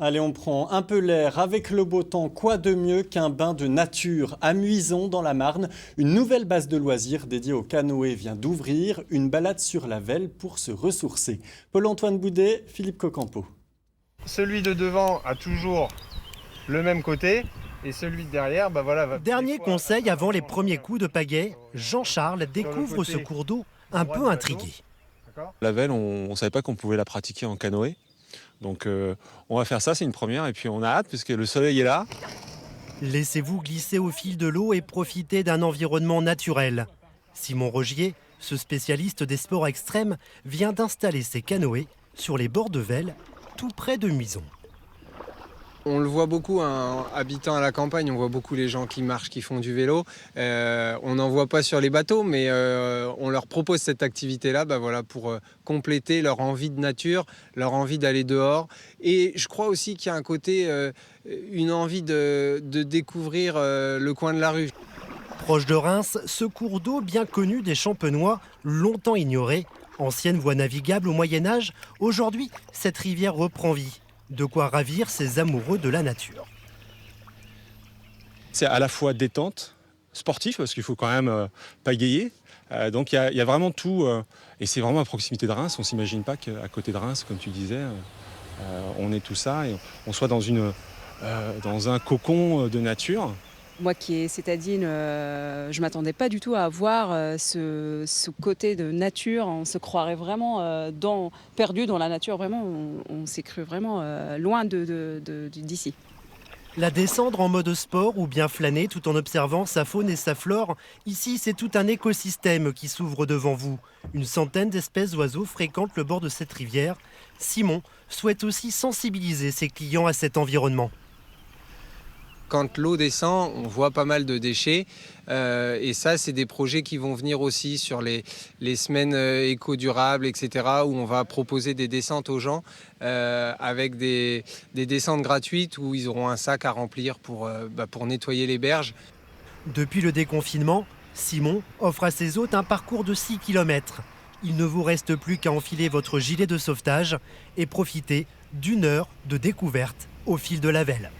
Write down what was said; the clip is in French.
Allez, on prend un peu l'air avec le beau temps. Quoi de mieux qu'un bain de nature à Muison dans la Marne? Une nouvelle base de loisirs dédiée au canoë vient d'ouvrir. Une balade sur la Velle pour se ressourcer. Paul-Antoine Boudet, Philippe Cocampo. Celui de devant a toujours le même côté et celui de derrière, va... Dernier conseil avant les premiers coups de pagaie, Jean-Charles découvre ce cours d'eau un peu intrigué. La Velle, on ne savait pas qu'on pouvait la pratiquer en canoë. Donc on va faire ça, c'est une première. Et puis on a hâte puisque le soleil est là. Laissez-vous glisser au fil de l'eau et profiter d'un environnement naturel. Simon Rogier, ce spécialiste des sports extrêmes, vient d'installer ses canoës sur les bords de Velle, tout près de Muison. On le voit beaucoup, habitant à la campagne, on voit beaucoup les gens qui marchent, qui font du vélo. On n'en voit pas sur les bateaux, mais on leur propose cette activité-là pour compléter leur envie de nature, leur envie d'aller dehors. Et je crois aussi qu'il y a un côté, une envie de découvrir le coin de la rue. Proche de Reims, ce cours d'eau bien connu des Champenois, longtemps ignoré, ancienne voie navigable au Moyen-Âge, aujourd'hui cette rivière reprend vie. De quoi ravir ces amoureux de la nature. C'est à la fois détente, sportif, parce qu'il faut quand même pagayer. Donc il y a vraiment tout. Et c'est vraiment à proximité de Reims. On ne s'imagine pas qu'à côté de Reims, comme tu disais, on ait tout ça et on soit dans un cocon de nature. Moi qui est citadine, je ne m'attendais pas du tout à avoir ce côté de nature. On se croirait vraiment perdu dans la nature. Vraiment, on s'est cru vraiment loin d'ici. La descendre en mode sport ou bien flâner tout en observant sa faune et sa flore, ici c'est tout un écosystème qui s'ouvre devant vous. Une centaine d'espèces d'oiseaux fréquentent le bord de cette rivière. Simon souhaite aussi sensibiliser ses clients à cet environnement. Quand l'eau descend, on voit pas mal de déchets. Et ça, c'est des projets qui vont venir aussi sur les semaines éco-durables, etc., où on va proposer des descentes aux gens avec des descentes gratuites où ils auront un sac à remplir pour nettoyer les berges. Depuis le déconfinement, Simon offre à ses hôtes un parcours de 6 km. Il ne vous reste plus qu'à enfiler votre gilet de sauvetage et profiter d'une heure de découverte au fil de la Velle.